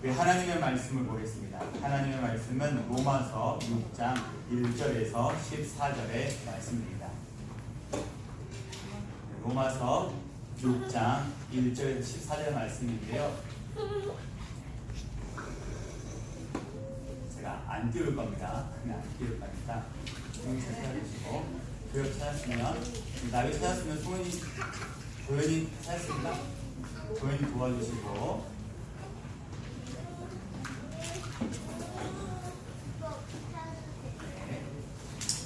우리 하나님의 말씀을 보겠습니다. 하나님의 말씀은 로마서 6장 1절에서 14절의 말씀입니다. 로마서 6장 1절에서 14절의 말씀인데요. 제가 안 띄울 겁니다. 그냥 안 띄울 거니까 조용히 찾아주시고, 교역 찾았으면, 나비 찾았으면 조연이 찾았습니다. 조연이 도와주시고,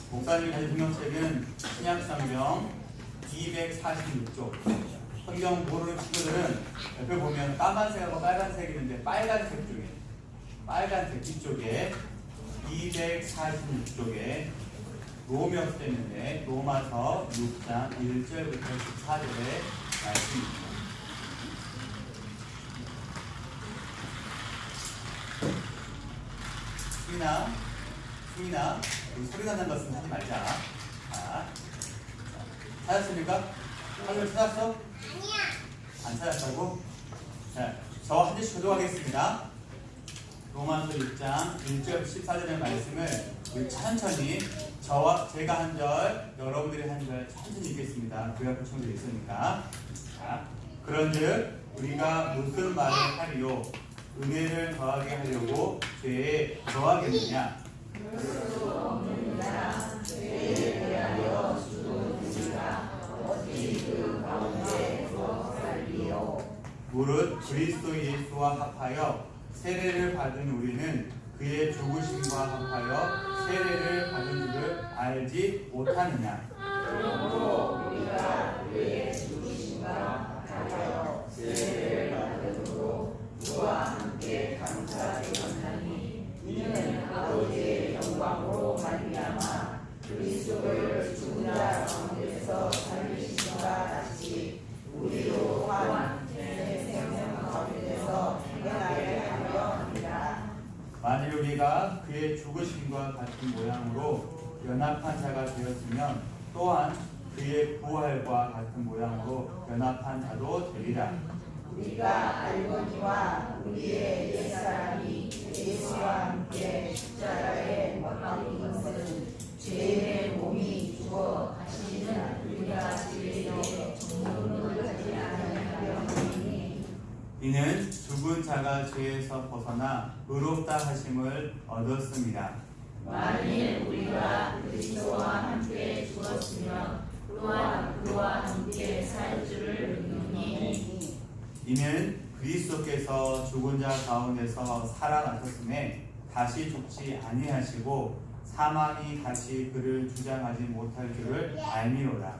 목사님이 가진 성경책은 신약성경 246쪽. 성경 모르는 친구들은 옆에 보면 까만색하고 빨간색이 있는데 빨간색 쪽에, 빨간색 뒤쪽에 246쪽에 로마서 있는데 로마서 6장 1절부터 14절의 말씀입니다. 수민아, 소리 나는 것은 하지 말자. 자, 찾았습니까? 한글 찾았어? 아니야. 안 찾았다고? 자, 저 한 절씩 교독하겠습니다. 로마서 6장 1절 14절의 말씀을 우리 천천히 제가 한 절, 여러분들이 한 절 천천히 읽겠습니다. 구약 구청들이 있으니까. 자, 그런즉 우리가 무슨 말을 하리요? 은혜를 더하게 하려고 죄에 더하겠느냐? 그럴 수 없느니라. 죄에 대하여 죽으리라. 어찌 그 가운데서 살리요? 무릇 그리스도 예수와 합하여 세례를 받은 우리는 그의 죽으심과 합하여 세례를 받은 줄을 알지 못하느냐? 그러므로 우리가 그의 죽으심과 합하여 세례를 받음으로 그와 함께 감사되었나니 이는 아버지의 영광으로 말미암아 그리스도를 죽은 자 가운데서 살리심과 같이 우리도 또한 새 생명 가운데서 태어나게 하려 합니다. 만일 우리가 그의 죽으심과 같은 모양으로 연합한 자가 되었으면 또한 그의 부활과 같은 모양으로 연합한 자도 되리라. 우리가 알거니와 우리의 옛사람이 예수와 함께 십자가에 못 박힌 것은 죄의 몸이 죽어 다시는 우리가 죄에 정욕을 하지 아니하려 함이니 이는 죽은 자가 죄에서 벗어나 의롭다 하심을 얻었습니다. 만일 우리가 그리스도와 함께 죽었으면 또한 그와 함께 살 줄을 믿으니 이는 그리스도께서 죽은 자 가운데서 살아나셨음에 다시 죽지 아니하시고 사망이 다시 그를 주장하지 못할 줄을 알미로라.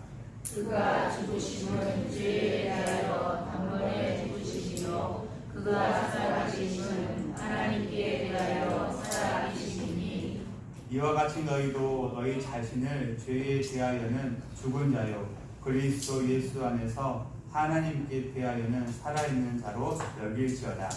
그가 죽으심은 죄에 대하여 단번에 죽으시며 그가 살아계심은 하나님께 대하여 살아계시니 이와 같이 너희도 너희 자신을 죄에 대하여는 죽은 자요 그리스도 예수 안에서 하나님께 대하여는 살아있는 자로 여길지어다.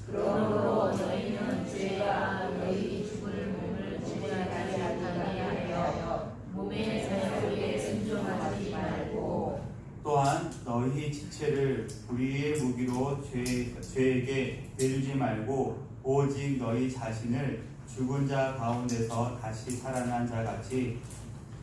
그러므로 너희는 죄가 너희 죽을 몸을 지배하지 못하게 하여 몸의 자유에 순종하지 말고 또한 너희 지체를 우리의 무기로 죄에게 내주지 말고 오직 너희 자신을 죽은 자 가운데서 다시 살아난 자 같이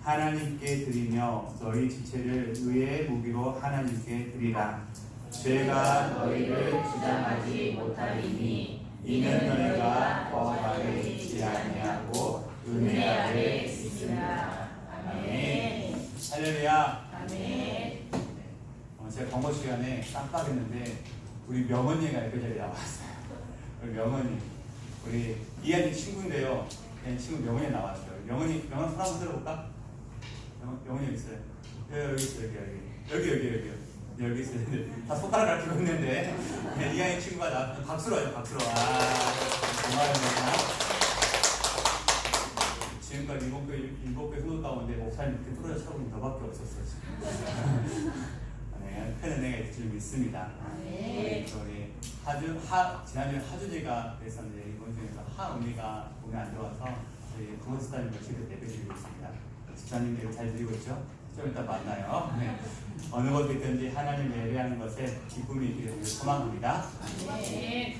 하나님께 드리며 너희 지체를 의의 무기로 하나님께 드리라. 죄가 너희를 주장하지 못하리니 이는 너희가 법 아래 있지 아니하고 은혜 아래 있으나. 아멘. 할렐루야. 아멘. 제가 광고 시간에 깜빡했는데 우리 명언니가 그 자리에 나왔어요. 우리 명언니, 우리 이한이 친구인데요. 친구 명언이 나왔어요. 명언 손 한번 들어볼까? 명언이 여기 있어요. 여기 있어요. 여기 있어요. 다 손가락 가지고 있는데 이한이 친구가 나왔어요. 박수로 해요. 박수로. 고마워요. 지금까지 일곱 개 후보 가운데 목사님 이렇게 부러져 쳐본 너밖에 없었어요. 네, 큰 은혜가 있을 줄 믿습니다. 네. 우리 지난주에 하준이가 그랬었는데 이번 주에서 하은이가 오늘 안 들어와서 저희 부모스타님과 집에 예배드리고 있습니다. 집사님들 잘 드리고 있죠? 좀 이따 만나요. 네. 어느 곳에 있든지 하나님 예배하는 것에 기쁨이 있기를 소망합니다. 네.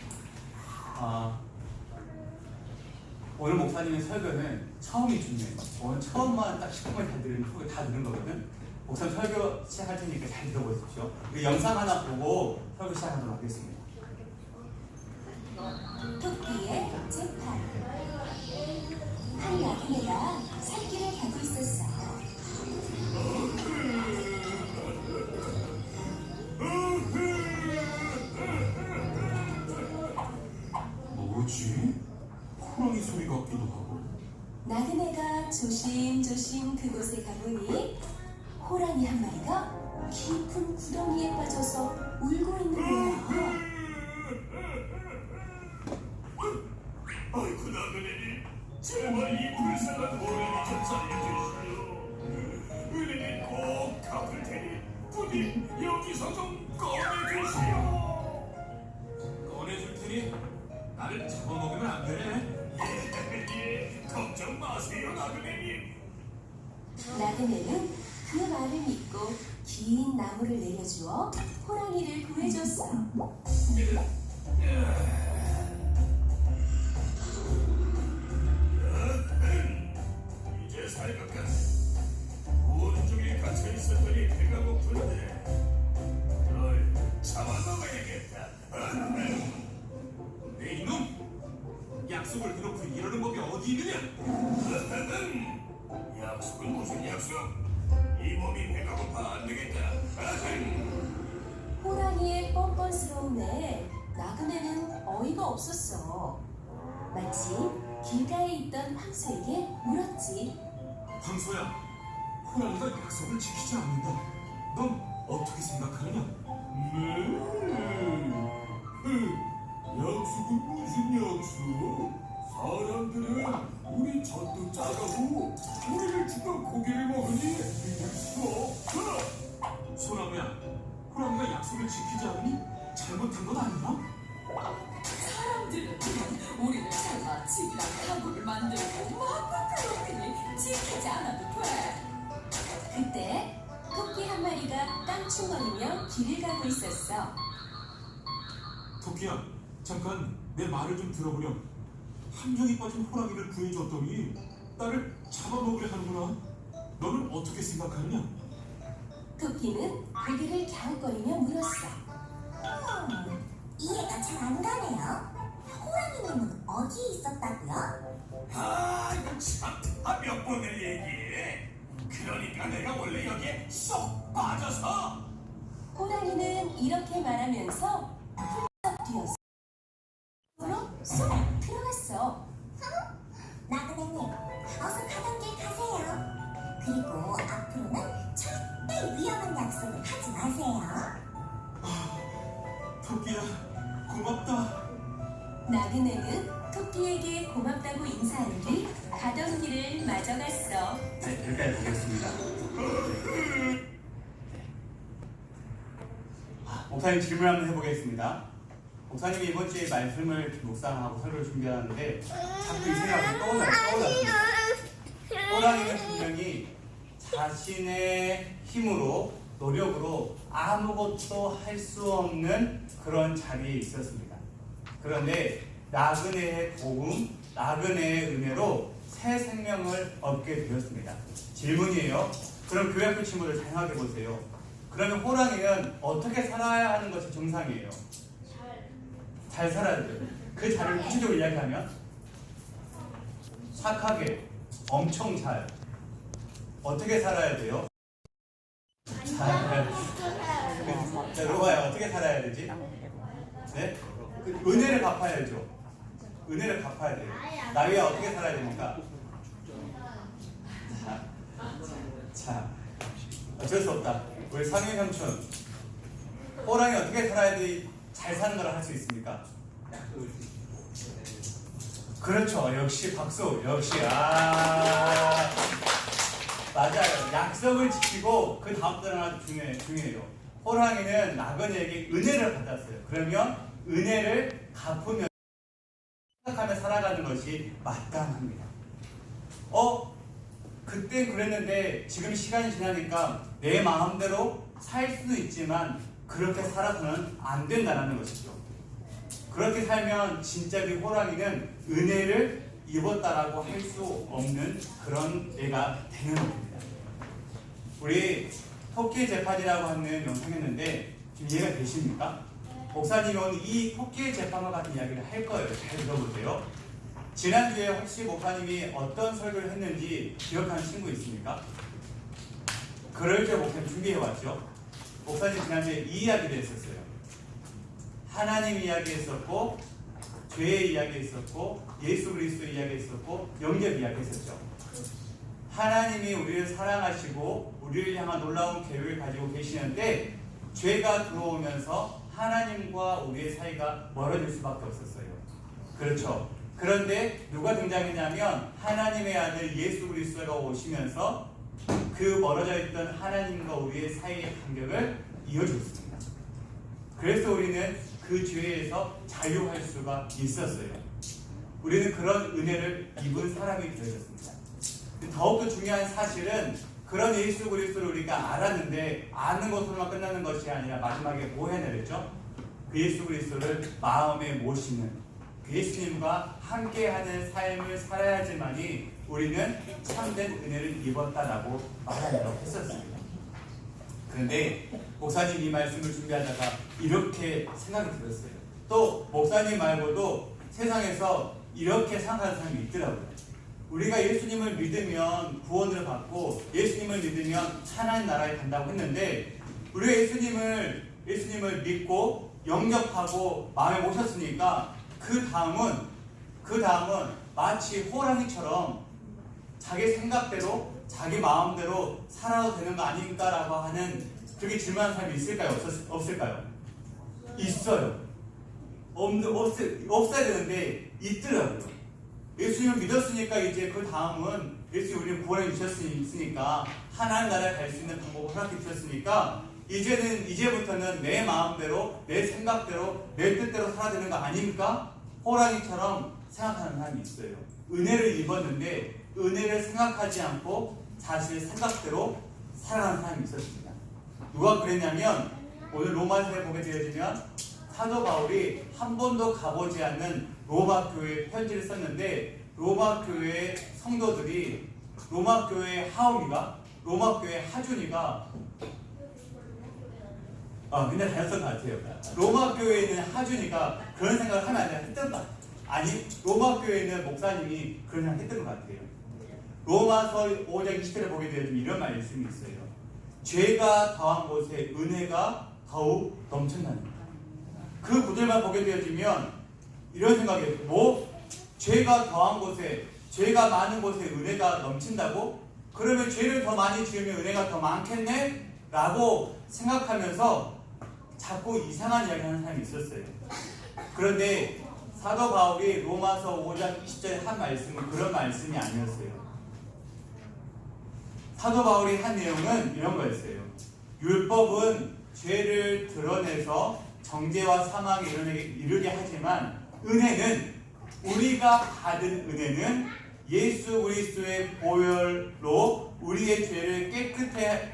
오늘 목사님의 설교는 처음이 중요해요. 오늘 처음만 딱 10분만 잘 들으면 후에 다 들은 거거든. 목사님 설교 시작할 테니까 잘 들어보십시오. 그 영상 하나 보고 설교 시작하도록 하겠습니다. 토끼의 재판. 한 나그네가 살길을 가고 있었어요. 뭐지? 호랑이 소리 같기도 하고. 나그네가 조심조심 그곳에 가보니 호랑이 한 마리가 깊은 구덩이에 빠져서 울고 있는 거예요. 아이고 나그네님, 제발 이 불쌍한 호랑이 좀 살려주시오. 은혜는 꼭 갚을 테니 부디 여기서 좀 꺼내주시오. 꺼내줄 테니 나를 잡아먹으면 안 되네. 예, 걱정 마세요 나그네님. 나그네는 그 말을 믿고 긴 나무를 내려주어 호랑이를 구해줬어. 이제 살 것 같네. 온종일 갇혀 있었더니 배가 고픈데 널 잡아먹어야겠다. 내 이놈! 약속을 해놓고 이러는 법이 어디 있느냐? 약속은 무슨 약속? 이 몸이 배가 고파 안 되겠다. 호랑이의 뻔뻔스러움에 나그네는 어이가 없었어. 마침 길가에 있던 황소에게 물었지. 황소야, 호랑이가 약속을 지키지 않는다. 넌 어떻게 생각하느냐? 약속은 무슨 약속? 사람들은 우리 젖도 짜가고 우리를 주던 고기를 먹으니 믿을 수가 없다. 소나무야, 호랑이가 약속을 지키지 않으니 잘못한 건 아니야? 사람들은 우리를 잘라 집이랑 가구를 만들고 막막하게 지키지 않아도 돼. 그때 토끼 한 마리가 깡충거리며 길을 가고 있었어. 토끼야, 잠깐 내 말을 좀 들어보렴. 함정에 빠진 호랑이를 구해줬더니 나를 잡아먹으려 하는구나. 너는 어떻게 생각하느냐? 토끼는 고개를 갸웃거리며 물었어. 이해가 잘 안 가네요. 호랑이님은 어디에 있었다고요? 몇 번을 얘기해. 그러니까 내가 원래 여기에 쏙 빠져서. 호랑이는 이렇게 말하면서 훌쩍 뛰었어. 쏙 들어갔어. 나그네님, 어서 가던 길 가세요. 그리고 앞으로는 절대 위험한 약속을 하지 마세요. 토끼야, 고맙다. 나그네는 토끼에게 고맙다고 인사한 뒤 가던 길을 마저 갔어. 네, 여기까지 보겠습니다. 목사님 질문 한번 해보겠습니다. 목사님이 이번 주에 말씀을 묵상하고 설교를 준비하는데 자꾸 이 생각이 떠올랐습니다. 호랑이는 분명히 자신의 힘으로 노력으로 아무것도 할 수 없는 그런 자리에 있었습니다. 그런데 나그네의 도움, 나그네의 은혜로 새 생명을 얻게 되었습니다. 질문이에요. 그럼 교회 학교 친구들 잘 생각해 보세요. 그러면 호랑이는 어떻게 살아야 하는 것이 정상이에요? 잘 살아야 돼요. 그 자리를 구체적으로 이야기하면 착하게, 엄청 잘. 어떻게 살아야 돼요? 자, 로바야 어떻게 살아야 되지? 네? 은혜를 갚아야죠. 은혜를 갚아야 돼요. 나위야 어떻게 살아야 됩니까? 자, 어쩔 수 없다. 우리 상현 삼촌, 호랑이 어떻게 살아야지 잘 사는 걸 할 수 있습니까? 그렇죠. 역시 박수. 역시 맞아요. 약속을 지키고 그 다음 단어가 아주 중요해요. 호랑이는 나그네에게 은혜를 받았어요. 그러면 은혜를 갚으면 생각하며 살아가는 것이 마땅합니다. 그땐 그랬는데 지금 시간이 지나니까 내 마음대로 살 수도 있지만 그렇게 살아서는 안 된다는 것이죠. 그렇게 살면 진짜 그 호랑이는 은혜를 입었다라고 할 수 없는 그런 애가 되는 겁니다. 우리 토끼 재판이라고 하는 영상했는데 지금 이해가 되십니까? 목사님이 오늘 이 토끼 재판과 같은 이야기를 할 거예요. 잘 들어보세요. 지난주에 혹시 목사님이 어떤 설교를 했는지 기억하는 친구 있습니까? 그럴 때 목사님 준비해왔죠. 목사님 지난주에 이 이야기를 했었어요. 하나님 이야기 했었고, 죄의 이야기 했었고, 예수 그리스도 이야기 했었고, 영접 이야기 했었죠. 하나님이 우리를 사랑하시고 우리를 향한 놀라운 계획을 가지고 계시는데 죄가 들어오면서 하나님과 우리의 사이가 멀어질 수밖에 없었어요. 그렇죠. 그런데 누가 등장했냐면 하나님의 아들 예수 그리스도가 오시면서 그 멀어져 있던 하나님과 우리의 사이의 간격을 이어줬습니다. 그래서 우리는 그 죄에서 자유할 수가 있었어요. 우리는 그런 은혜를 입은 사람이 되어졌습니다. 더욱더 중요한 사실은 그런 예수 그리스도를 우리가 알았는데 아는 것으로만 끝나는 것이 아니라 마지막에 뭐 해야 되겠죠? 그 예수 그리스도를 마음에 모시는 그 예수님과 함께하는 삶을 살아야지만이 우리는 참된 은혜를 입었다라고 말하려고 했었습니다. 그런데 목사님 이 말씀을 준비하다가 이렇게 생각이 들었어요. 또 목사님 말고도 세상에서 이렇게 생각하는 사람이 있더라고요. 우리가 예수님을 믿으면 구원을 받고 예수님을 믿으면 하나님 나라에 간다고 했는데 우리가 예수님을 믿고 영접하고 마음에 모셨으니까 그 다음은 마치 호랑이처럼 자기 생각대로 자기 마음대로 살아도 되는 거 아닌가라고 하는 그렇게 질문하는 사람이 있을까요? 없을까요? 있어요. 없어야 되는데 있더라고요. 예수님을 믿었으니까 이제 그 다음은 예수님 우리를 구원해 주셨으니까 하나님 나라에 갈 수 있는 방법을 허락해 주셨으니까 이제부터는 내 마음대로 내 생각대로 내 뜻대로 살아야 되는 거 아닙니까? 호랑이처럼 생각하는 사람이 있어요. 은혜를 입었는데 은혜를 생각하지 않고 자신의 생각대로 살아가는 사람이 있었습니다. 누가 그랬냐면 오늘 로마서에 보게 되어지면 사도 바울이 한 번도 가보지 않는 로마 교회에 편지를 썼는데 로마 교회 성도들이 로마 교회 하울이가 로마 교회 하준이가 근데 다녔던 것 같아요. 로마 교회에 있는 하준이가 그런 생각을 하면 안 된다 했던 것 같아요. 아니 로마 교회에 있는 목사님이 그런 생각을 했던 것 같아요. 로마서 5장 20절에 보게 되면 이런 말씀이 있어요. 죄가 더한 곳에 은혜가 더욱 넘쳐납니다. 그 구절만 보게 되어지면 이런 생각이에요. 죄가 더한 곳에, 죄가 많은 곳에 은혜가 넘친다고? 그러면 죄를 더 많이 지으면 은혜가 더 많겠네? 라고 생각하면서 자꾸 이상한 이야기 하는 사람이 있었어요. 그런데 사도 바울이 로마서 5장 20절에 한 말씀은 그런 말씀이 아니었어요. 사도 바울이 한 내용은 이런 거였어요. 율법은 죄를 드러내서 정죄와 사망에 이르게 하지만 은혜는 우리가 받은 은혜는 예수 그리스도의 보혈로 우리의 죄를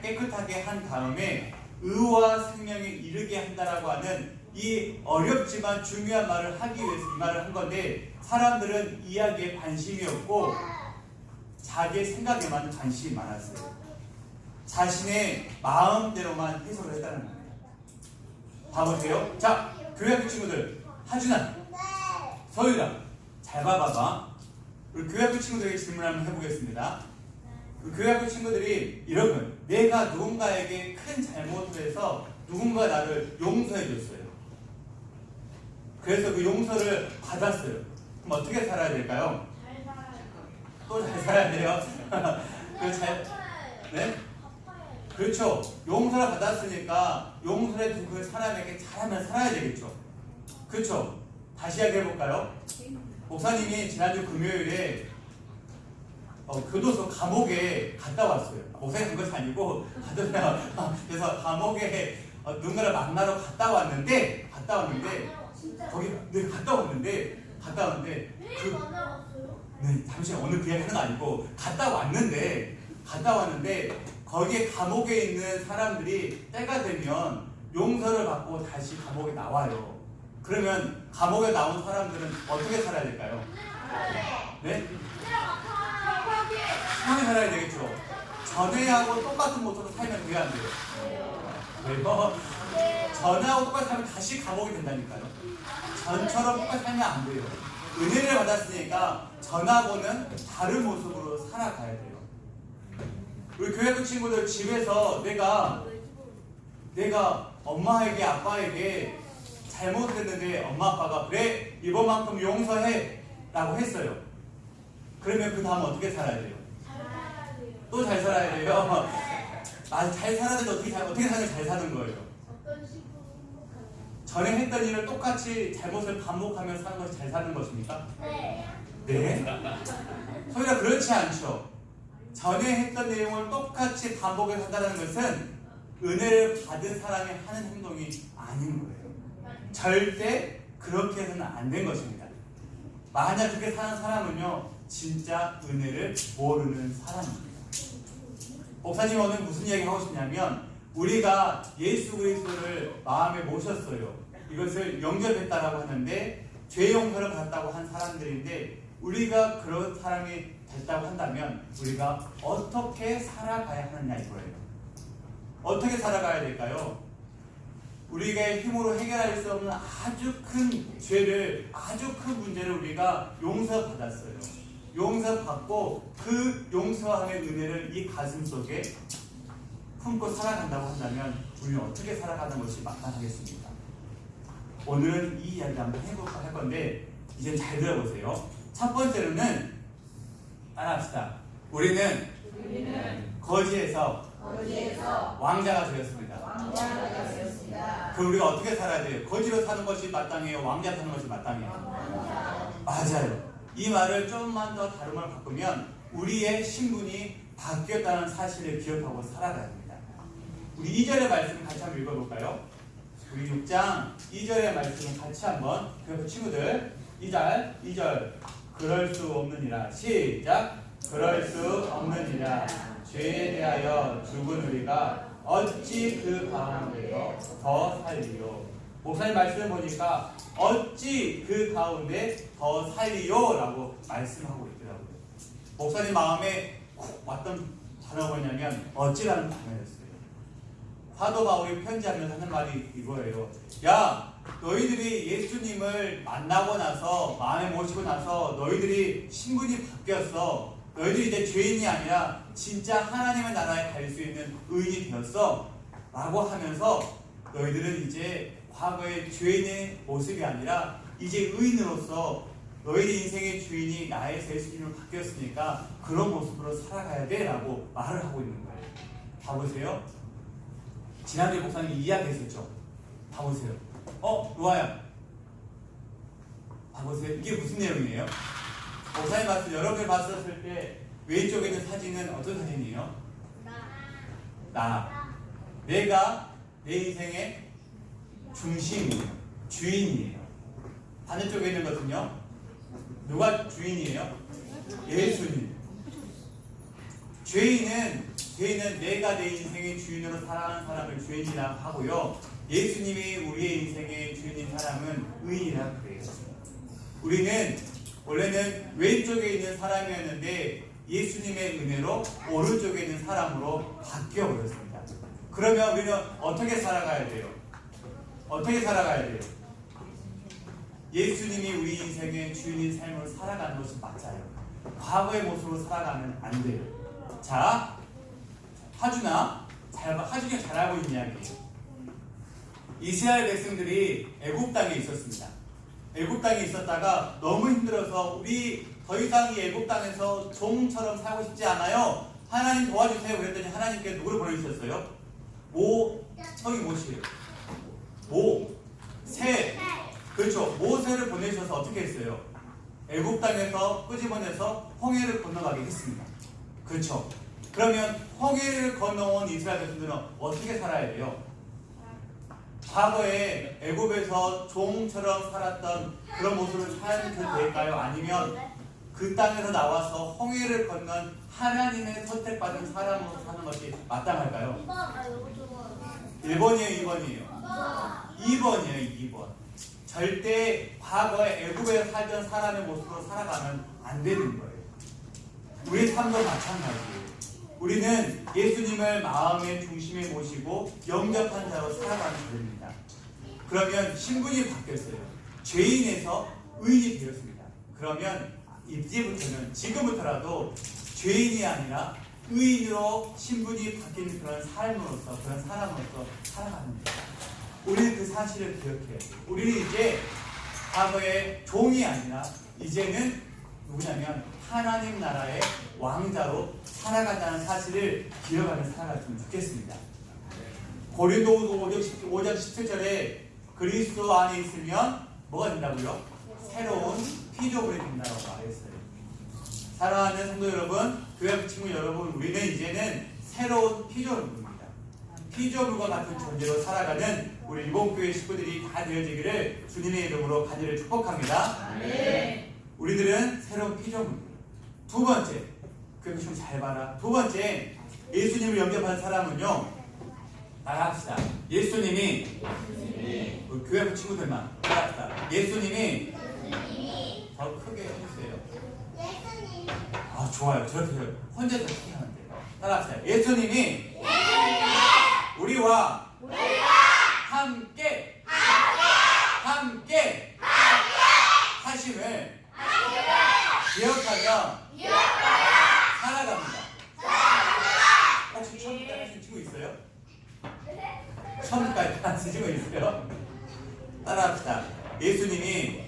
깨끗하게 한 다음에 의와 생명에 이르게 한다라고 하는 이 어렵지만 중요한 말을 하기 위해서 이 말을 한 건데 사람들은 이야기에 관심이 없고 자기의 생각에만 관심이 많았어요. 자신의 마음대로만 해석을 했다는 거예요. 봐보세요. 자, 교회학교 친구들 하준아, 서유라 잘 봐봐. 우리 교회학교 친구들에게 질문 한번 해보겠습니다. 우리 교회학교 친구들이 이런 거예요. 내가 누군가에게 큰 잘못을 해서 누군가 나를 용서해 줬어요. 그래서 그 용서를 받았어요. 그럼 어떻게 살아야 될까요? 또 잘 살아야 돼요. 네? 그렇죠. 용서를 받았으니까 용서를 준 그 사람에게 잘하면 살아야 되겠죠. 그렇죠. 다시 이야기해볼까요? 목사님이 지난주 금요일에 교도소 감옥에 갔다 왔어요. 목사님 간 것이 아니고 그래서 감옥에 누군가를 만나러 갔다 왔는데 거기 갔다 왔는데 잠시만 오늘 그 얘기 하는 거 아니고 갔다 왔는데 거기에 감옥에 있는 사람들이 때가 되면 용서를 받고 다시 감옥에 나와요. 그러면 감옥에 나온 사람들은 어떻게 살아야 될까요? 네? 편하게 살아야 되겠죠. 전에하고 똑같은 모습으로 살면 돼야 안 돼요? 왜요? 전하고 똑같이 살면 다시 감옥이 된다니까요. 전처럼 똑같이 살면 안 돼요. 은혜를 받았으니까 전하고는 다른 모습으로 살아가야 돼요. 우리 교회학교 친구들 집에서 내가 엄마에게 아빠에게 잘못했는데 엄마 아빠가 그래 이번만큼 용서해 라고 했어요. 그러면 그 다음 어떻게 살아야 돼요? 또 잘 살아야 돼요. 잘 살아야 되는데 어떻게 살면 잘 사는 거예요? 전에 했던 일을 똑같이 잘못을 반복하며 사는 것이 잘 사는 것입니까? 네? 소리가 그렇지 않죠. 전에 했던 내용을 똑같이 반복해서 한다는 것은 은혜를 받은 사람이 하는 행동이 아닌 거예요. 절대 그렇게 해서는 안 된 것입니다. 만약 그렇게 사는 사람은요, 진짜 은혜를 모르는 사람입니다. 목사님 오늘 무슨 이야기 하고 싶냐면, 우리가 예수 그리스도를 마음에 모셨어요. 이것을 영접했다라고 하는데 죄 용서를 받았다고 한 사람들인데, 우리가 그런 사람이 됐다고 한다면 우리가 어떻게 살아가야 하느냐 이거예요. 어떻게 살아가야 될까요? 우리가 힘으로 해결할 수 없는 아주 큰 죄를, 아주 큰 문제를 우리가 용서받았어요. 용서받고 그 용서함의 은혜를 이 가슴 속에 품고 살아간다고 한다면 우리는 어떻게 살아가는 것이 마땅하겠습니까? 오늘은 이 이야기 한번 해볼까 할 건데 이제 잘 들어보세요. 첫 번째로는 따라합시다. 우리는 거지에서 왕자가 되었습니다. 그럼 우리가 어떻게 살아야 돼요? 거지로 사는 것이 마땅해요? 왕자 사는 것이 마땅해요? 맞아요. 이 말을 좀만 더 다른 말 바꾸면 우리의 신분이 바뀌었다는 사실을 기억하고 살아가야 합니다. 우리 2절의 말씀 같이 한번 읽어볼까요? 우리 6장 2절의 말씀을 같이 한번 그 친구들 2절 그럴 수 없느니라. 시작. 그럴 수 없느니라. 죄에 대하여 죽은 우리가 어찌 그 가운데서 더 살리요. 목사님 말씀을 보니까 어찌 그 가운데 더 살리요 라고 말씀하고 있더라고요. 목사님 마음에 콕 왔던 단어가 뭐냐면 어찌라는 단어였어요. 사도 바울이 편지하면서 하는 말이 이거예요. 야, 너희들이 예수님을 만나고 나서 마음에 모시고 나서 너희들이 신분이 바뀌었어. 너희들이 이제 죄인이 아니라 진짜 하나님의 나라에 갈 수 있는 의인이 되었어 라고 하면서 너희들은 이제 과거의 죄인의 모습이 아니라 이제 의인으로서 너희들 인생의 주인이 나의 예수님으로 바뀌었으니까 그런 모습으로 살아가야 돼 라고 말을 하고 있는 거예요. 봐보세요. 지난주에 목사님이 이야기했었죠. 봐보세요. 루아야, 봐보세요. 이게 무슨 내용이에요? 목사님 말씀 여러분들 봤었을 때 왼쪽에 있는 사진은 어떤 사진이에요? 나. 내가 내 인생의 중심이에요. 주인이에요. 반대쪽에 있는 것은요? 누가 주인이에요? 예수님. 죄인은 내가 내 인생의 주인으로 살아가는 사람을 주인이라고 하고요. 예수님이 우리의 인생의 주인인 사람은 의인이라고 그래요. 우리는 원래는 왼쪽에 있는 사람이었는데 예수님의 은혜로 오른쪽에 있는 사람으로 바뀌어버렸습니다. 그러면 우리는 어떻게 살아가야 돼요? 어떻게 살아가야 돼요? 예수님이 우리 인생의 주인인 삶으로 살아가는 것이 맞아요. 과거의 모습으로 살아가면 안 돼요. 자, 하준이가 잘 알고 있는 이야기예요. 이스라엘 백성들이 애굽 땅에 있었습니다. 애굽 땅에 있었다가 너무 힘들어서 우리 더 이상 이 애굽 땅에서 종처럼 살고 싶지 않아요. 하나님 도와주세요. 그랬더니 하나님께 누구를 보내주셨어요? 성이 뭐시에요? 새. 그렇죠. 모세를 보내주셔서 어떻게 했어요? 애굽 땅에서 끄집어내서 홍해를 건너가게 했습니다. 그렇죠. 그러면 홍해를 건너온 이스라엘 백성들은 어떻게 살아야 돼요? 과거에 애굽에서 종처럼 살았던 그런 모습을 살면 될까요? 아니면 그 땅에서 나와서 홍해를 건넌 하나님의 선택받은 사람으로 사는 것이 마땅할까요? 1번이에요, 2번이에요? 2번이에요, 2번. 절대 과거에 애굽에 살던 사람의 모습으로 살아가면 안 되는 거예요. 우리 삶도 마찬가지예요. 우리는 예수님을 마음의 중심에 모시고 영접한 자로 살아가는 자입니다. 그러면 신분이 바뀌었어요. 죄인에서 의인이 되었습니다. 그러면 이제부터는 지금부터라도 죄인이 아니라 의인으로 신분이 바뀐 그런 삶으로서 그런 사람으로서 살아가는 거예요. 우리는 그 사실을 기억해야 돼요. 우리는 이제 과거의 종이 아니라 이제는 누구냐면 하나님 나라의 왕자로 살아간다는 사실을 기억하며 살아갔으면 좋겠습니다. 고린도후서 5장 17절에 그리스도 안에 있으면 뭐가 된다고요? 새로운 피조물이 된다고 말했어요. 사랑하는 성도 여러분, 교회 친구 여러분, 우리는 이제는 새로운 피조물입니다. 피조물과 같은 존재로 살아가는 우리 이번 교회 식구들이 다 되어지기를 주님의 이름으로 간절히 축복합니다. 네. 우리들은 새로운 피조물입니다. 두 번째, 교회 친구 잘 봐라. 두 번째, 예수님을 영접한 사람은요, 따라합시다. 예수님이 우리 교회 친구들만 따라합시다. 예수님이 더 크게 해주세요. 아, 좋아요. 저렇게 혼자서 크게 하면 돼요. 따라합시다. 예수님이 우리와 함께 하심을 기억하며 살아갑니다. 혹시 처음부터 하신 친구 있어요? 처음까지 하신 친구 있어요? 따라합시다. 예수님이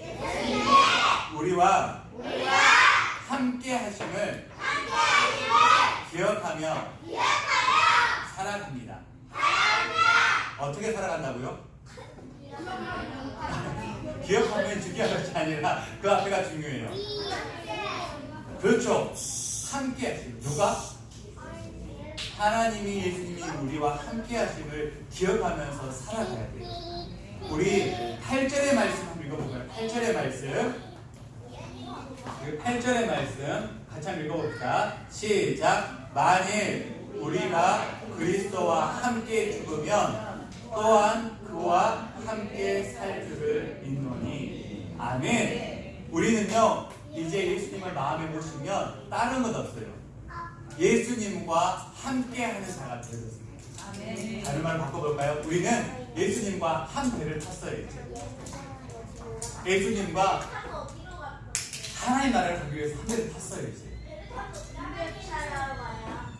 우리와 함께 하심을 기억하며 살아갑니다. 어떻게 살아간다고요? 기억하면 중요한 것이 아니라 그 앞에가 중요해요. 그렇죠. 함께 하심. 누가? 하나님이 예수님이 우리와 함께 하심을 기억하면서 살아가야 돼요. 우리 8절의 말씀 한번 읽어볼까요? 8절의 말씀. 8절의 말씀 같이 한번 읽어봅시다. 시작. 만일 우리가 그리스도와 함께 죽으면 또한 그와 함께 살 줄을 믿노니. 아멘. 우리는요 이제 예수님을 마음에 모시면 다른 것 없어요. 예수님과 함께 하는 자가 되었습니다. 다른 말로 바꿔볼까요? 우리는 예수님과 한 배를 탔어요. 이제. 예수님과 하나님 나라를 가기 위해서 한 배를 탔어요. 이제.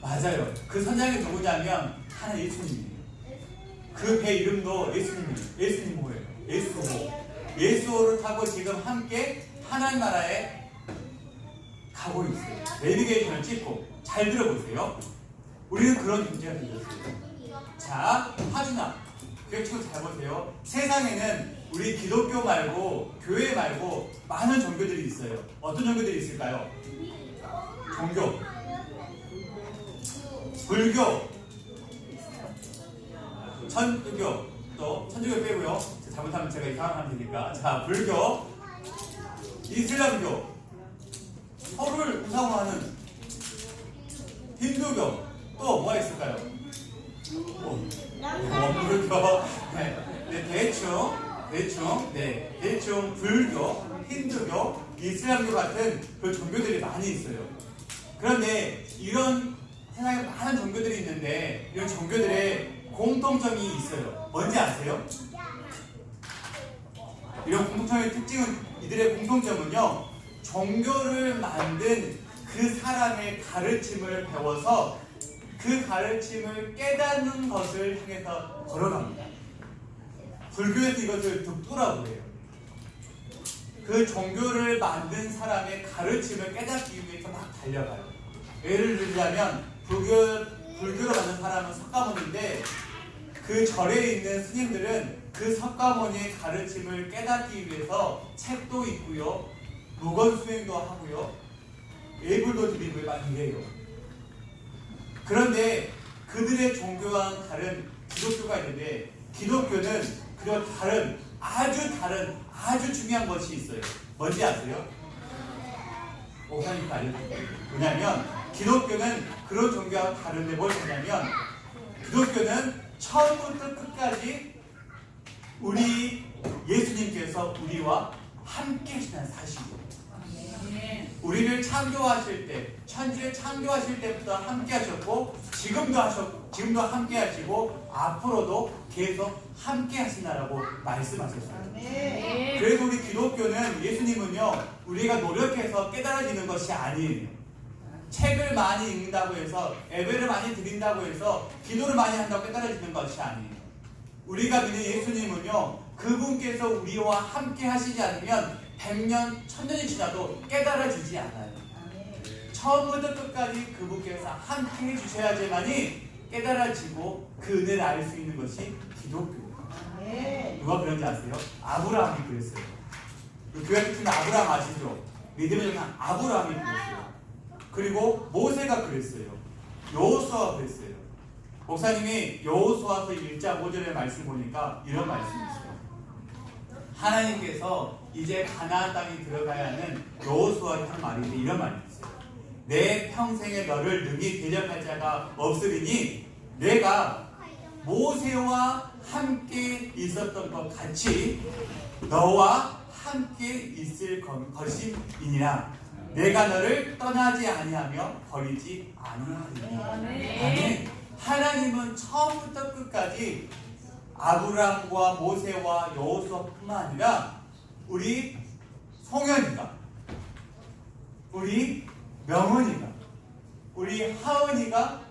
맞아요. 그 선장이 누구냐면 하나 예수님이에요. 그 배 이름도 예수님이에요. 예수님 뭐예요? 예수호. 예수호를 타고 지금 함께 하나님 나라에 가고 있어요. 내비게이션을 찍고. 잘 들어보세요. 우리는 그런 존재가 되었어요. 자, 하준아, 교회 친구 잘 보세요. 세상에는 우리 기독교 말고 교회 말고 많은 종교들이 있어요. 어떤 종교들이 있을까요? 종교, 불교, 천주교, 또 천주교 빼고요. 잘못하면 제가 이상한 사람 되니까. 자, 불교, 이슬람교, 서로를 우상으로 하는 힌두교, 또 뭐가 있을까요? 원불교. 대충 불교, 힌두교, 이슬람교 같은 그 종교들이 많이 있어요. 그런데 이런 세상에 많은 종교들이 있는데 이런 종교들의 공통점이 있어요. 뭔지 아세요? 이런 공통점의 특징은, 이들의 공통점은요, 종교를 만든 그 사람의 가르침을 배워서 그 가르침을 깨닫는 것을 향해서 걸어갑니다. 불교에서 이것을 득도라고 해요. 그 종교를 만든 사람의 가르침을 깨닫기 위해서 막 달려가요. 예를 들자면 불교를 만든 사람은 석가모니인데 그 절에 있는 스님들은 그 석가모니의 가르침을 깨닫기 위해서 책도 읽고요, 무건 수행도 하고요, 예불도 드리고 막 이래요. 그런데 그들의 종교와는 다른 기독교가 있는데, 기독교는 그저 아주 중요한 것이 있어요. 뭔지 아세요? 목사님도 알려드릴게요. 뭐냐면 기독교는 그런 종교와 다른데 뭘 하냐면, 기독교는 처음부터 끝까지 우리 예수님께서 우리와 함께 하시는 사실이에요. 아멘. 우리를 창조하실 때, 천지를 창조하실 때부터 함께 하셨고, 지금도 함께 하시고, 앞으로도 계속 함께 하신다라고 말씀하셨어요. 네. 그래서 우리 기독교는, 예수님은요, 우리가 노력해서 깨달아지는 것이 아니에요. 책을 많이 읽는다고 해서, 예배를 많이 드린다고 해서, 기도를 많이 한다고 깨달아지는 것이 아니에요. 우리가 믿는 예수님은요, 그분께서 우리와 함께 하시지 않으면 100년, 1000년이 지나도 깨달아지지 않아요. 처음부터 끝까지 그분께서 함께 해주셔야지만이 깨달아지고 그 은혜를 알 수 있는 것이 기독교예요. 누가 그런지 아세요? 아브라함이 그랬어요. 교회 같은 아브라함 아시죠? 믿음의 조상 아브라함이 그랬어요. 그리고 모세가 그랬어요. 여호수아가 그랬어요. 목사님이 여호수아서 1장 5절의 말씀 보니까 이런 말씀이 있어요. 하나님께서 이제 가나안 땅에 들어가야 하는 여호수아의 한 말인데 이런 말이 있어요. 내 평생에 너를 능히 대적할 자가 없으리니 내가 모세와 함께 있었던 것 같이 너와 함께 있을 것이니라. 내가 너를 떠나지 아니하며 버리지 아니하리니. 아멘. 하나님은 처음부터 끝까지 아브라함과 모세와 여호수아뿐만 아니라 우리 송현이가, 우리 명은이가, 우리 하은이가,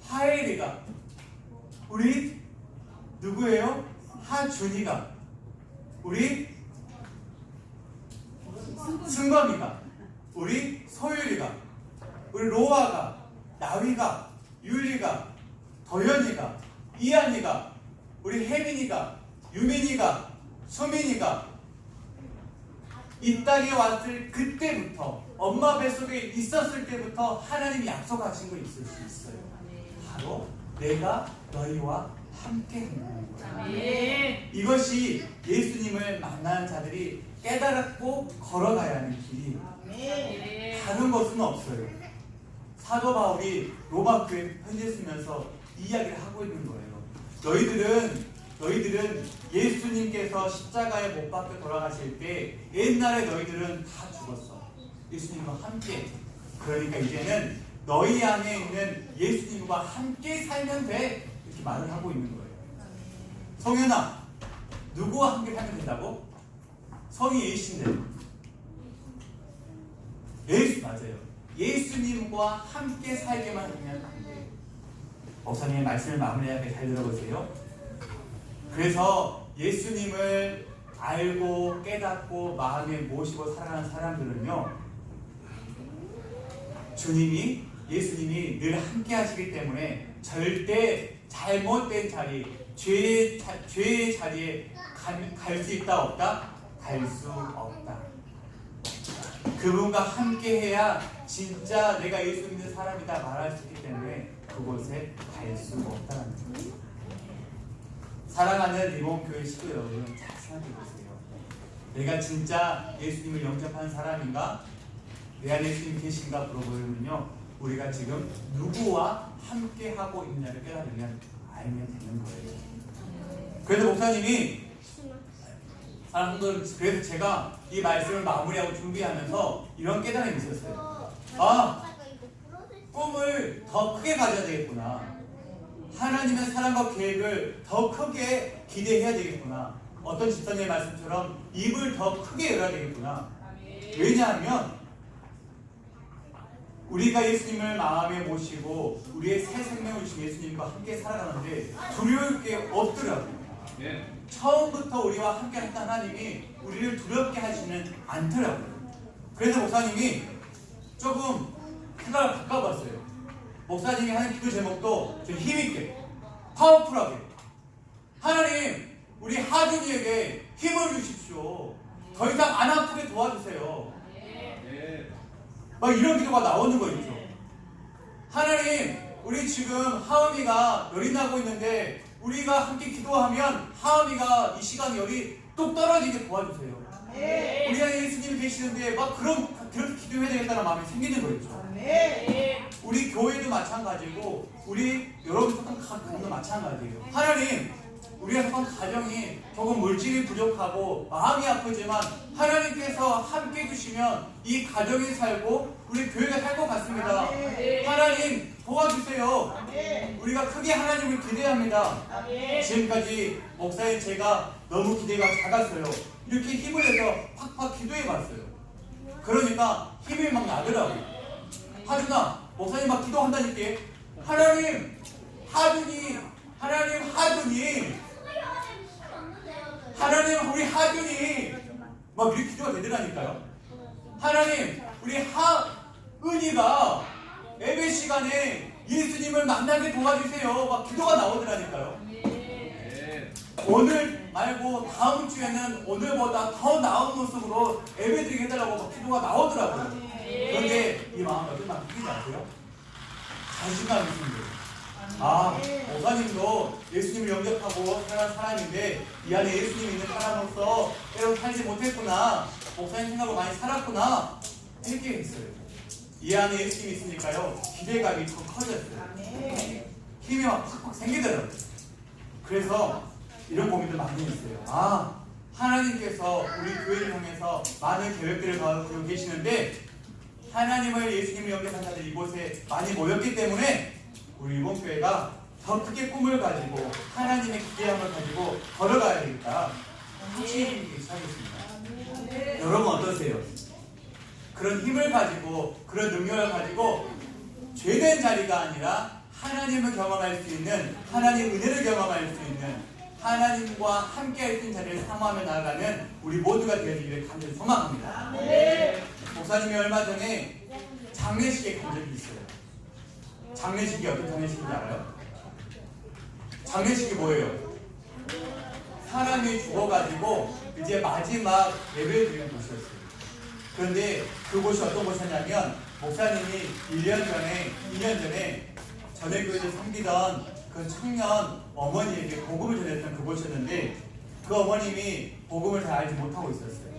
하엘이가, 우리 누구예요? 하준이가, 우리 승범이가, 우리 소율이가, 우리 로아가, 나위가, 율리가, 도현이가, 이한이가, 우리 혜민이가, 유민이가, 수민이가 이 땅에 왔을 그때부터, 엄마 뱃속에 있었을 때부터 하나님이 약속하신 거 있을 수 있어요. 바로 내가 너희와 함께 한다는 거예요. 아멘. 이것이 예수님을 만나는 자들이 깨달았고 걸어가야 하는 길이에요. 아멘. 다른 것은 없어요. 사도 바울이 로마 교회 편지 쓰면서 이야기를 하고 있는 거예요. 너희들은 예수님께서 십자가에 못 박혀 돌아가실 때 옛날에 너희들은 다 죽었어. 예수님과 함께. 그러니까 이제는 너희 안에 있는 예수님과 함께 살면 돼. 이렇게 말을 하고 있는 거예요. 성현아, 누구와 함께 살면 된다고? 성이 A신데. 예수 맞아요. 예수님과 함께 살게만 하면 안 돼요. 목사님의 말씀을 마무리하게 잘 들어보세요. 그래서 예수님을 알고 깨닫고 마음에 모시고 살아가는 사람들은요, 예수님이 늘 함께 하시기 때문에 절대 잘못된 자리, 죄의 자리에 갈 수 있다 없다? 갈 수 없다. 그분과 함께 해야 진짜 내가 예수 믿는 사람이다 말할 수 있기 때문에 그곳에 갈 수 없다는 거예요. 사랑하는 리본교회 식구 여러분, 잘 생각해 보세요. 내가 진짜 예수님을 영접한 사람인가? 내 안에 예수님 계신가 물어보면요, 우리가 지금 누구와 함께 하고 있느냐를 깨달으면 알면 되는 거예요. 그래서 목사님이 그래서 제가 이 말씀을 마무리하고 준비하면서 이런 깨달음이 있었어요. 꿈을 더 크게 가져야 되겠구나. 하나님의 사랑과 계획을 더 크게 기대해야 되겠구나. 어떤 집사님의 말씀처럼 입을 더 크게 열어야 되겠구나. 왜냐하면 우리가 예수님을 마음에 모시고 우리의 새 생명을 주신 예수님과 함께 살아가는데 두려울 게 없더라고요. 처음부터 우리와 함께 했던 하나님이 우리를 두렵게 하시는 않더라고요. 그래서 목사님이 조금 생각을 바꿔봤어요. 목사님이 하는 기도 제목도 좀 힘있게, 파워풀하게, 하나님 우리 하준이에게 힘을 주십시오. 더 이상 안 아프게 도와주세요. 막 이런 기도가 나오는 거 있죠. 하나님, 우리 지금 하은이가 열이 나고 있는데 우리가 함께 기도하면 하은이가 이 시간에 열이 뚝 떨어지게 도와주세요. 우리 안에 예수님이 계시는데 막 그렇게 기도해야 되겠다는 마음이 생기는 거 있죠. 우리 교회도 마찬가지고 우리 여러분 각 교회도 마찬가지예요. 하나님, 우리가 사는 가정이 조금 물질이 부족하고 마음이 아프지만 하나님께서 함께 해주시면 이 가정이 살고 우리 교회가 살 것 같습니다. 하나님 도와주세요. 우리가 크게 하나님을 기대합니다. 지금까지 목사님 제가 너무 기대가 작았어요. 이렇게 힘을 내서 팍팍 기도해봤어요. 그러니까 힘이 막 나더라고요. 하준아, 목사님 막 기도한다니까. 하나님 하준이, 하나님 하준이, 하나님 우리 하준이 막 이렇게 기도가 되더라니까요. 하나님 우리 하은이가 예배 시간에 예수님을 만나게 도와주세요. 막 기도가 나오더라니까요. 오늘 말고 다음 주에는 오늘보다 더 나은 모습으로 예배드리게 해달라고 막 기도가 나오더라고요. 그런데 이 마음이 어떤 마음이 들지 아세요? 자신감이 생겨요. 아, 목사님도 예수님을 영접하고 살아난 사람인데 이 안에 예수님이 있는 사람으로서 때로 살지 못했구나. 목사님 생각으로 많이 살았구나. 이렇게 했어요. 이 안에 예수님이 있으니까요. 기대감이 더 커졌어요. 힘이 막 팍팍 생기더라고요. 그래서 이런 고민들 많이 했어요. 아, 하나님께서 우리 교회를 통해서 많은 계획들을 가지고 계시는데 하나님을 예수님을 영접한 자들이 이곳에 많이 모였기 때문에 우리 이번 교회가 더 크게 꿈을 가지고 하나님의 기대함을 가지고 걸어가야 되겠다. 확신이 시작했습니다. 여러분 어떠세요? 그런 힘을 가지고 그런 능력을 가지고 죄된 자리가 아니라 하나님을 경험할 수 있는, 하나님의 은혜를 경험할 수 있는, 하나님과 함께 할 수 있는 자리를 사모하며 나아가는 우리 모두가 되어지기를 간절히 소망합니다. 목사님이 얼마 전에 장례식에 간 적이 있어요. 장례식이 어떤 장례식인지 알아요? 장례식이 뭐예요? 사람이 죽어가지고 이제 마지막 예배를 드리는 곳이었어요. 그런데 그곳이 어떤 곳이었냐면 목사님이 1년 전에, 2년 전에 전해교회에서 섬기던 그 청년 어머니에게 복음을 전했던 그곳이었는데 그 어머님이 복음을 잘 알지 못하고 있었어요.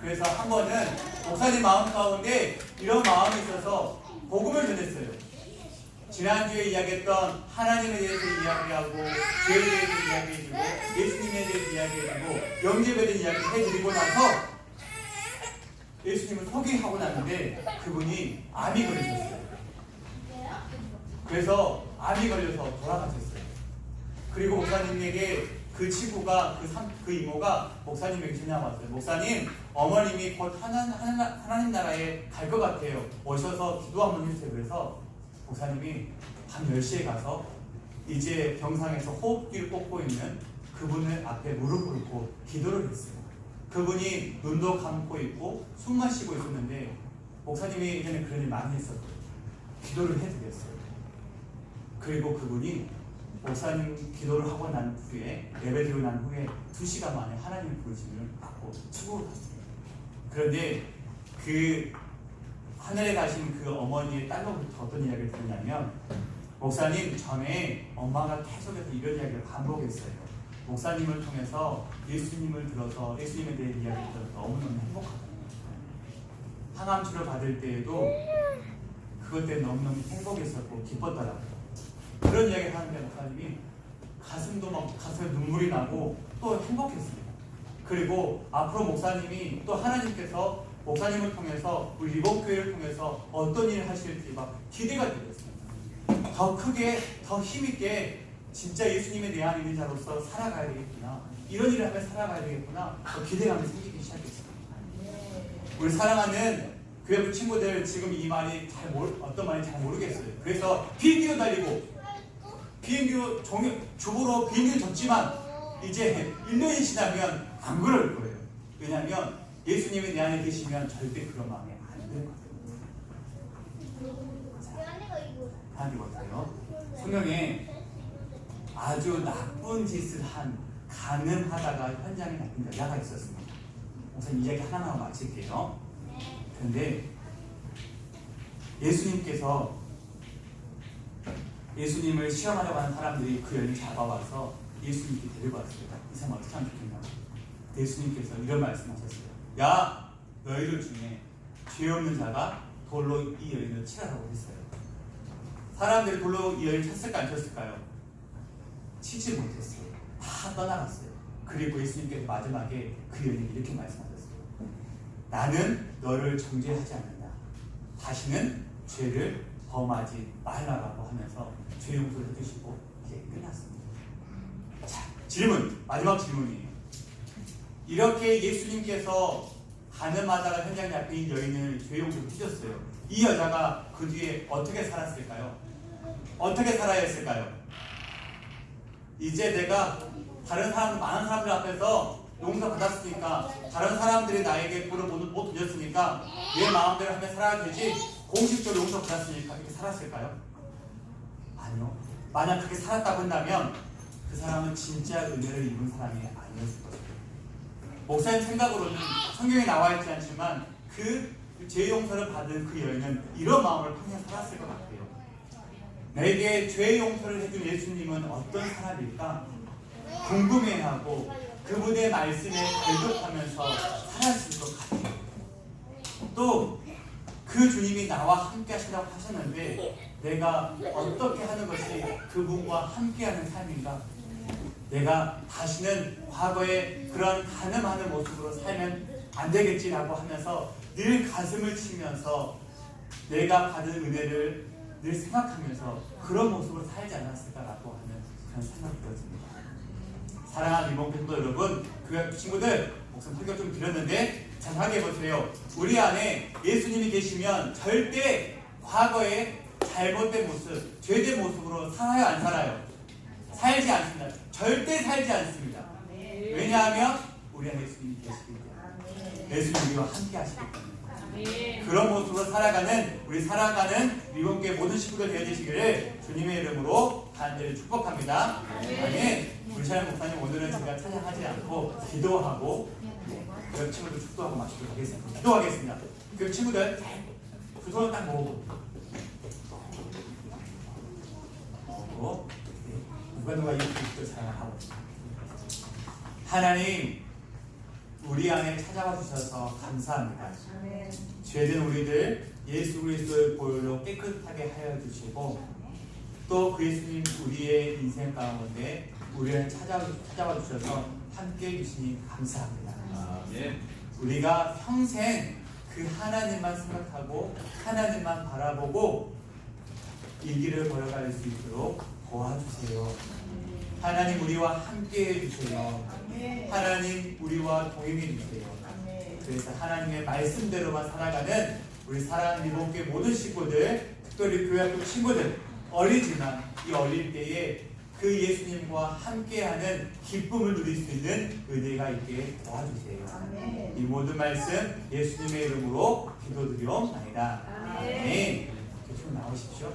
그래서 한 번은 목사님 마음 가운데 이런 마음이 있어서 복음을 전했어요. 지난주에 이야기했던 하나님에 대해서 이야기하고 죄에 대해서 이야기해주고 예수님에 대해서 이야기해주고 영접에 대해서 이야기해드리고 나서 예수님을 소개하고 났는데 그분이 암이 걸리셨어요. 그래서 암이 걸려서 돌아가셨어요. 그리고 목사님에게 그 친구가 그 이모가 목사님에게 전화 왔어요. 목사님, 어머님이 곧 하나님 나라에 갈 것 같아요. 오셔서 기도 한번 해주세요. 그래서 목사님이 밤 10시에 가서 이제 병상에서 호흡기를 꽂고 있는 그분을 앞에 무릎 꿇고 기도를 했어요. 그분이 눈도 감고 있고 숨만 쉬고 있었는데 목사님이 예전에 그런 일 많이 했었거든요. 기도를 해드렸어요. 그리고 그분이 목사님 기도를 하고 난 후에 예배드리고 난 후에 2시간 만에 하나님의 부르심을 받고 천국을 갔습니다. 그런데 그 하늘에 가신 그 어머니의 딸로부터 어떤 이야기를 들었냐면 목사님 전에 엄마가 계속해서 이런 이야기를 반복했어요. 목사님을 통해서 예수님을 들어서 예수님에 대해 이야기를 들어서 너무너무 행복하다. 항암 치료 받을 때에도 그것 때문에 너무너무 행복했었고 기뻤더라고요. 그런 이야기를 하는데 목사님이 가슴에 눈물이 나고 또 행복했습니다. 그리고 앞으로 목사님이 또 하나님께서 목사님을 통해서 우리 리본교회를 통해서 어떤 일을 하실지 막 기대가 되었습니다. 더 크게 더 힘있게 진짜 예수님의 내 안에 있는 자로서 살아가야 되겠구나. 이런 일을 하며 살아가야 되겠구나. 더 기대감이 생기기 시작했습니다. 우리 사랑하는 교회부 친구들 지금 이 말이 어떤 말인지 잘 모르겠어요. 그래서 비행기로 달리고 비행기로 주부로 비행기를 줬지만 이제 1년이 지나면 안 그럴 거예요. 왜냐하면 예수님이 내 안에 계시면 절대 그런 마음이 안 들 거예요. 하나님 보세요. 성경에 아주 나쁜 짓을 한 가늠하다가 현장에 낚인 여자가 있었습니다. 우선 이야기 하나만 마칠게요. 그런데 예수님을 시험하려고 하는 사람들이 그 여인을 잡아와서 예수님께 데리고 왔어요. 이 사람 어떻게 하면 좋겠나? 예수님께서 이런 말씀하셨어요. 야, 너희들 중에 죄 없는 자가 돌로 이 여인을 치라고 했어요. 사람들이 돌로 이 여인을 쳤을까 안 쳤을까요? 치지 못했어요. 다 떠나갔어요. 그리고 예수님께서 마지막에 그 여인에게 이렇게 말씀하셨어요. 나는 너를 정죄하지 않는다. 다시는 죄를 범하지 말라고 하면서 죄 용서를 해주시고 이제 끝났습니다. 자, 질문, 마지막 질문이에요. 이렇게 예수님께서 가늠하다가 현장 잡힌 여인을 죄 용서를 해주셨어요. 이 여자가 그 뒤에 어떻게 살았을까요? 어떻게 살아야 했을까요? 이제 내가 다른 사람, 많은 사람들 앞에서 용서 받았으니까, 다른 사람들이 나에게 불을 못 던졌으니까 내 마음대로 하면 살아야 되지, 공식적으로 용서 받았으니까 이렇게 살았을까요? 아니요. 만약 그렇게 살았다고 한다면 그 사람은 진짜 은혜를 입은 사람이 아니었을 거예요. 목사님 생각으로는 성경에 나와 있지 않지만 그 죄 용서를 받은 그 여인은 이런 마음을 평생 살았을 것 같아요. 내게 죄 용서를 해준 예수님은 어떤 사람일까? 궁금해하고 그분의 말씀에 갈급하면서 살았을 것 같아요. 또 그 주님이 나와 함께 하신다고 하셨는데 내가 어떻게 하는 것이 그분과 함께하는 삶인가? 내가 다시는 과거에 그런 가늠하는 모습으로 살면 안 되겠지라고 하면서 늘 가슴을 치면서 내가 받은 은혜를 늘 생각하면서 그런 모습으로 살지 않았을까라고 하는 그런 생각이 들었습니다. 사랑하는 리본교도 여러분, 그 친구들 목사님 설교 좀 드렸는데 잘 생각해보세요. 우리 안에 예수님이 계시면 절대 과거의 잘못된 모습, 죄된 모습으로 살아요, 안 살아요? 살지 않습니다. 절대 살지 않습니다. 왜냐하면 우리 안에 예수님이 계시기 때문에, 예수님이 우리와 함께 하시기 때문에 그런 모습으로 살아가는 우리 살아가는 리본교회 모든 식구들 되어주시기를 주님의 이름으로 간절히 축복합니다. 아멘. 우리 샤영 목사님 오늘은 제가 찬양하지 않고 기도하고 그 친구들 축도하고 마치도록 하겠습니다. 기도하겠습니다. 그 친구들 두 손을 딱 모으고 누가 이 기도를 사랑하고 하나님, 우리 안에 찾아와 주셔서 감사합니다. 죄된 우리들 예수 그리스도의 보혈로 깨끗하게 하여 주시고 또 그 예수님 우리의 인생 가운데 우리 안에 찾아와 주셔서 함께 해주시니 감사합니다. 우리가 평생 그 하나님만 생각하고 하나님만 바라보고 이 길을 걸어갈 수 있도록 도와주세요. 하나님 우리와 함께 해주세요. 하나님 우리와 동행해 주세요. 그래서 하나님의 말씀대로만 살아가는 우리 사랑하는 리본교회 모든 식구들, 특별히 교회 학교 친구들, 어리지만 이 어릴 때에 그 예수님과 함께하는 기쁨을 누릴 수 있는 은혜가 있게 도와주세요. 이 모든 말씀 예수님의 이름으로 기도드리옵나이다.